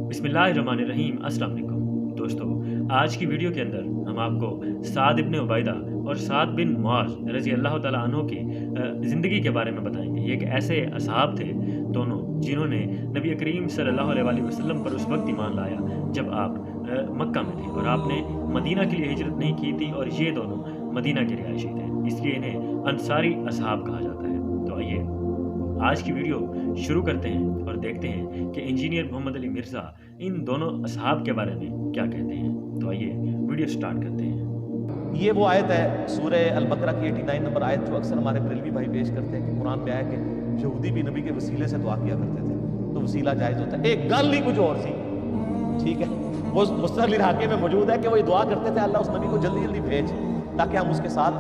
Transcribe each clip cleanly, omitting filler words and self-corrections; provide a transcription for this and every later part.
बिस्मिल्लाहिर्रहमानिर्रहीम। अस्सलाम वालेकुम दोस्तों, आज की वीडियो के अंदर हम आपको साद इब्न उबैदा और साद बिन मुआज़ रज़ी अल्लाह ताला अन्हु की ज़िंदगी के बारे में बताएंगे। ये एक ऐसे असहाब थे दोनों, जिन्होंने नबी करीम सल्लल्लाहु अलैहि वसल्लम पर उस वक्त ईमान लाया जब आप मक्का में थे और आपने मदीना के लिए हिजरत नहीं की थी, और ये दोनों मदीना के रिहायशी थे, इसलिए इन्हें अंसारी असहाब कहा जाता है। तो आइए आज की वीडियो शुरू करते हैं और देखते हैं कि इंजीनियर मोहम्मद अली मिर्ज़ा इन दोनों असहाब के बारे में क्या कहते हैं। तो आइए वीडियो स्टार्ट करते हैं। ये वो आयत है सूरह अल-बकरा की 89 नंबर आयत, जो अक्सर हमारे बरेलवी भाई पेश करते हैं कि कुरान में आया कि यहूदी भी नबी के वसीले से दुआ किया करते थे, तो वसीला जायज़ होता है। एक गल नहीं कुछ और सी, ठीक है, वो मुस्तक़िल इलाके में मौजूद है कि वो ये दुआ करते थे, अल्लाह उस नबी को जल्दी जल्दी भेज ताकि हम उसके साथ।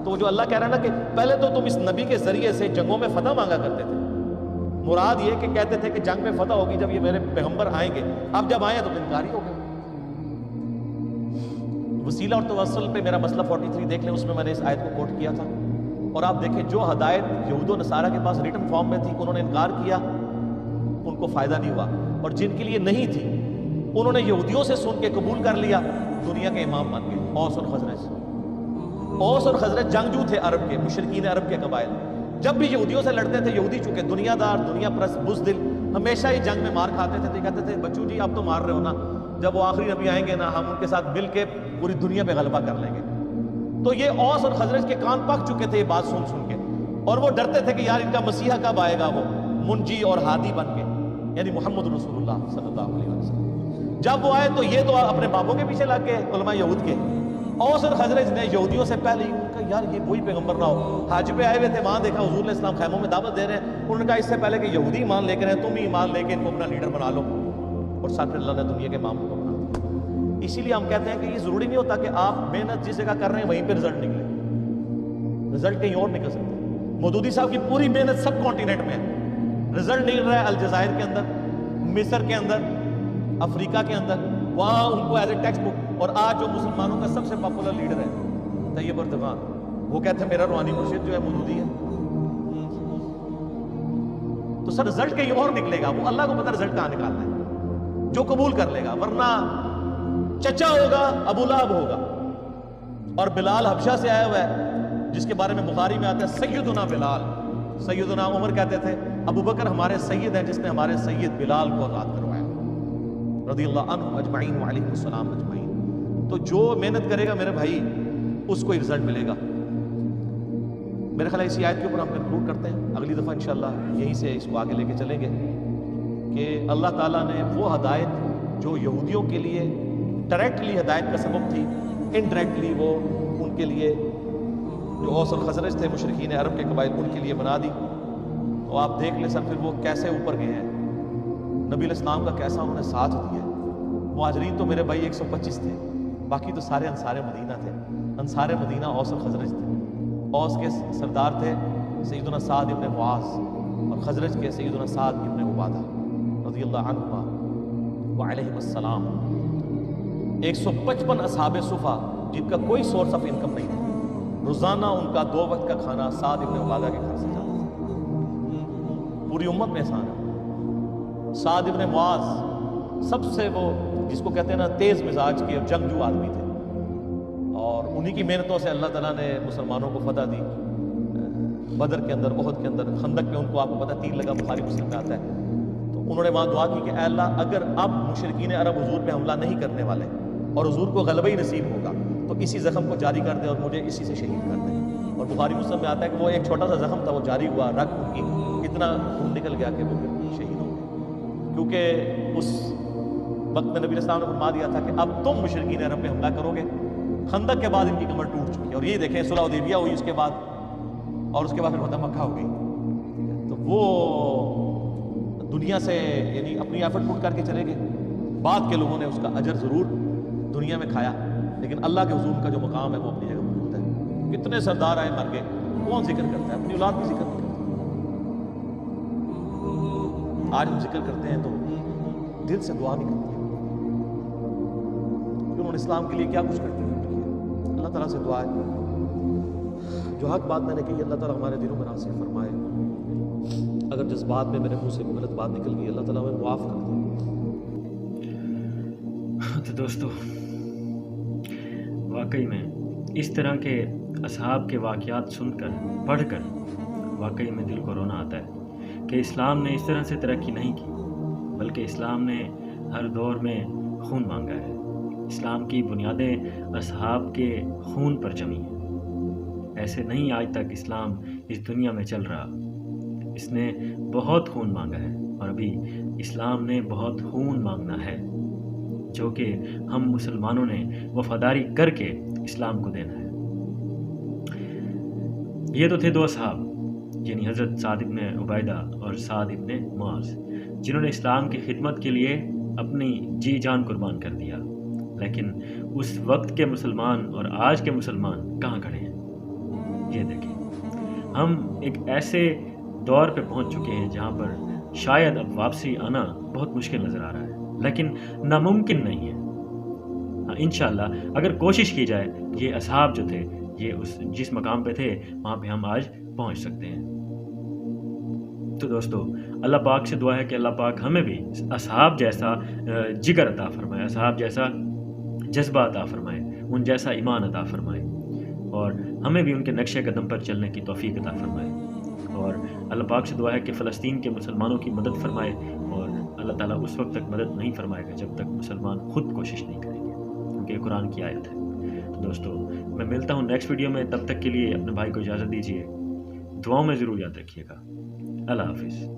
तो जो अल्लाह कह रहा है ना कि पहले तो तुम इस नबी के जरिए से जंगों में फतह मांगा करते थे, मुराद ये कि कहते थे कि जंग में फतह होगी जब ये मेरे पैगंबर आएंगे, अब जब आए तो इनकारी हो गए। वसीला और तवस्सुल पे मेरा मसला 43 देख लें, उसमें मैंने इस आयत को कोट किया था। और आप देखें जो हदायत यहूद व नसारा के पास रिटन फॉर्म में थी, उन्होंने इनकार किया, उनको फ़ायदा नहीं हुआ, और जिनके लिए नहीं थी उन्होंने यहूदियों से सुन के कबूल कर लिया, दुनिया के इमाम बन गए। औस और खजरज जंगजू थे अरब के, मुशरिकीन अरब के कबाइल। जब भी यहूदियों से लड़ते थे, यहूदी चूंकि दुनियादार, दुनिया परस्त, बुज़दिल, हमेशा ही जंग में मार खाते थे। तो कहते थे बच्चू जी आप तो मार रहे हो ना, जब वो आखिरी नबी आएंगे ना, हम उनके साथ मिल के पूरी दुनिया पे गलबा कर लेंगे। तो ये औस और खजरज के कान पक चुके थे ये बात सुन सुन के, और वो डरते थे कि यार इनका मसीहा कब आएगा, वो मुंजी और हादी बन के, यानी मोहम्मद रसूलुल्लाह सल्लल्लाहु अलैहि वसल्लम। जब वो आए तो ये तो अपने बापों के पीछे लग गए उलमा यहूद के। औस और खजरज ने यहूदियों से पहले ही उनका यार ये कोई पैगंबर ना हो, हज पे आए हुए थे, वहां देखा हुजूर इस्लाम खैमों में दावत दे रहे हैं, उन्होंने कहा इससे पहले कि यहूदी ईमान लेकर हैं, तुम ही ईमान लेके इनको अपना लीडर बना लो, और साथ में अल्लाह ने दुनिया के मामलों को बना दिया। इसीलिए हम कहते हैं कि ये जरूरी नहीं होता कि आप मेहनत जिस जगह कर रहे हैं वहीं पर रिजल्ट निकले, रिजल्ट कहीं और निकल सकता है। मौदूदी साहब की पूरी मेहनत सब कॉन्टिनेंट में है, रिजल्ट निकल रहा है अलजायर के अंदर, मिस्र के अंदर, अफ्रीका के अंदर, वहां उनको एज ए टेक्स्ट बुक। और आज जो मुसलमानों का सबसे पॉपुलर लीडर है तैयब अर्दगान, वो कहते हैं मेरा रूहानी मुर्शिद जो है मौदूदी है। तो सर रिजल्ट कहीं और निकलेगा, वो अल्लाह को पता रिजल्ट कहां निकालना है, जो कबूल कर लेगा, वरना चचा होगा अबू लहब होगा। और बिलाल हबशा से आया हुआ है, जिसके बारे में बुखारी में आता है सैयदुना बिलाल। सैयदुना उमर कहते थे अबू बकर हमारे सैयद हैं, जिसने हमारे सैयद बिलाल को आज़ाद करवाया, रज़ियल्लाहु अन्हु अजमईन व अलैहिमुस्सलाम अजमईन। तो जो मेहनत करेगा मेरे भाई, उसको ही रिजल्ट मिलेगा। मेरे ख्याल इसी आयत के ऊपर हम कंक्लूड करते हैं, अगली दफ़ा इंशाअल्लाह यहीं से इसको आगे लेके चलेंगे कि अल्लाह ताला ने वो हदायत जो यहूदियों के लिए डायरेक्टली हदायत का सबब थी, इनडायरेक्टली वो उनके लिए जो औस और खजरज थे मुशरिकीन अरब के कबाइल, उनके लिए बना दी। तो आप देख ले सर फिर वो कैसे ऊपर गए हैं, नबी इस्लाम का कैसा उन्होंने साथ दिया। मुहाजिरीन तो मेरे भाई 125 थे, बाकी तो सारे अंसारे मदीना थे। अंसारे मदीना औस और खजरज थे। औस के सरदार थे सैयदुना साद इब्न मुआज़, और खजरज के सैयदुना साद इब्न उबादा रज़ियल्लाहु अन्हुमा व अलैहिमुस्सलाम। 155 असहाबे सुफ़ा जिनका कोई सोर्स ऑफ इनकम नहीं था, रोज़ाना उनका 2 वक्त का खाना साद इब्न उबादा के घर से जाता था। पूरी उम्मत में एहसान है। साद इब्न मुआज़ सबसे वो जिसको कहते हैं ना तेज़ मिजाज के जंगजू आदमी थे, और उन्हीं की मेहनतों से अल्लाह ताला ने मुसलमानों को फतह दी। बदर के अंदर, ओहद के अंदर, खंदक में उनको आपको पता तीर लगा, बुखारी मुस्लिम में आता है। तो उन्होंने वहाँ दुआ की कि ऐ अल्लाह अगर अब मुशरिकीन अरब हुजूर पे हमला नहीं करने वाले और हुजूर को गलबा ही नसीब होगा, तो इसी जख्म को जारी कर दे और मुझे इसी से शहीद कर दे। और बुखारी मुस्लिम में आता है कि वो एक छोटा सा जख्म था, वो जारी हुआ, रग उनकी इतना खून निकल गया कि वो फिर शहीद हो गए, क्योंकि उस वक्त में नबी इस्लाम ने फरमा दिया था कि अब तुम मुशरिकीन अरब पे हमला करोगे। खंदक के बाद इनकी कमर टूट चुकी है, और ये देखें सुलह हुदैबिया हुई उसके बाद, और उसके बाद फिर फतह मक्का हो गई। तो वो दुनिया से यानी अपनी एफर्ट पुट करके चले गए। बाद के लोगों ने उसका अजर ज़रूर दुनिया में खाया, लेकिन अल्लाह के हुजूर का जो मकाम है वो अपनी जगह मौजूद है। कितने सरदार आए मर गए, कौन जिक्र करता है, अपनी औलाद भी जिक्र नहीं करता। आज हम जिक्र करते हैं तो दिल से दुआ नहीं करते कि उन्होंने इस्लाम के लिए क्या कुछ करते हैं। अल्लाह ताला से दुआ है जो हक बात मैंने कही, अल्लाह ताला हमारे दिलों में नासिब फरमाए। अगर जज्बात में मेरे मुंह से गलत बात निकल गई, अल्लाह ताला हमें माफ़ कर दे। दोस्तों वाकई में इस तरह के असहाब के वाक़यात सुनकर पढ़कर वाकई में दिल को रोना आता है कि इस्लाम ने इस तरह से तरक्की नहीं की, बल्कि इस्लाम ने हर दौर में खून मांगा है। इस्लाम की बुनियादें असहाब के खून पर जमी हैं। ऐसे नहीं आज तक इस्लाम इस दुनिया में चल रहा। इसने बहुत खून मांगा है और अभी इस्लाम ने बहुत खून मांगना है, जो कि हम मुसलमानों ने वफादारी करके इस्लाम को देना है। ये तो थे दो असहाब, यानी हज़रत साद इब्न उबैदा और साद इब्न मुआज़, जिन्होंने इस्लाम की खिदमत के लिए अपनी जी जान कुर्बान कर दिया। लेकिन उस वक्त के मुसलमान और आज के मुसलमान कहाँ खड़े हैं? ये देखें, हम एक ऐसे दौर पे पहुंच चुके हैं जहां पर शायद अब वापसी आना बहुत मुश्किल नज़र आ रहा है, लेकिन नामुमकिन नहीं है। हाँ, इंशाअल्लाह अगर कोशिश की जाए, ये असहाब जो थे, ये उस जिस मकाम पे थे वहाँ पे हम आज पहुँच सकते हैं। तो दोस्तों, अल्लाह पाक से दुआ है कि अल्लाह पाक हमें भी असहाब जैसा जिगर अता फरमाए, असहाब जैसा जज्बा अता फरमाए, उन जैसा ईमान अता फरमाए, और हमें भी उनके नक्शे कदम पर चलने की तौफीक अता फरमाए। और अल्लाह पाक से दुआ है कि फ़लस्तीन के मुसलमानों की मदद फरमाए, और अल्लाह ताला उस वक्त तक मदद नहीं फरमाएगा जब तक मुसलमान खुद कोशिश नहीं करेंगे, क्योंकि कुरान की आयत है। तो दोस्तों, मैं मिलता हूँ नेक्स्ट वीडियो में। तब तक के लिए अपने भाई को इजाज़त दीजिए। दुआओं में ज़रूर याद रखिएगा। अल्लाह हाफिज़।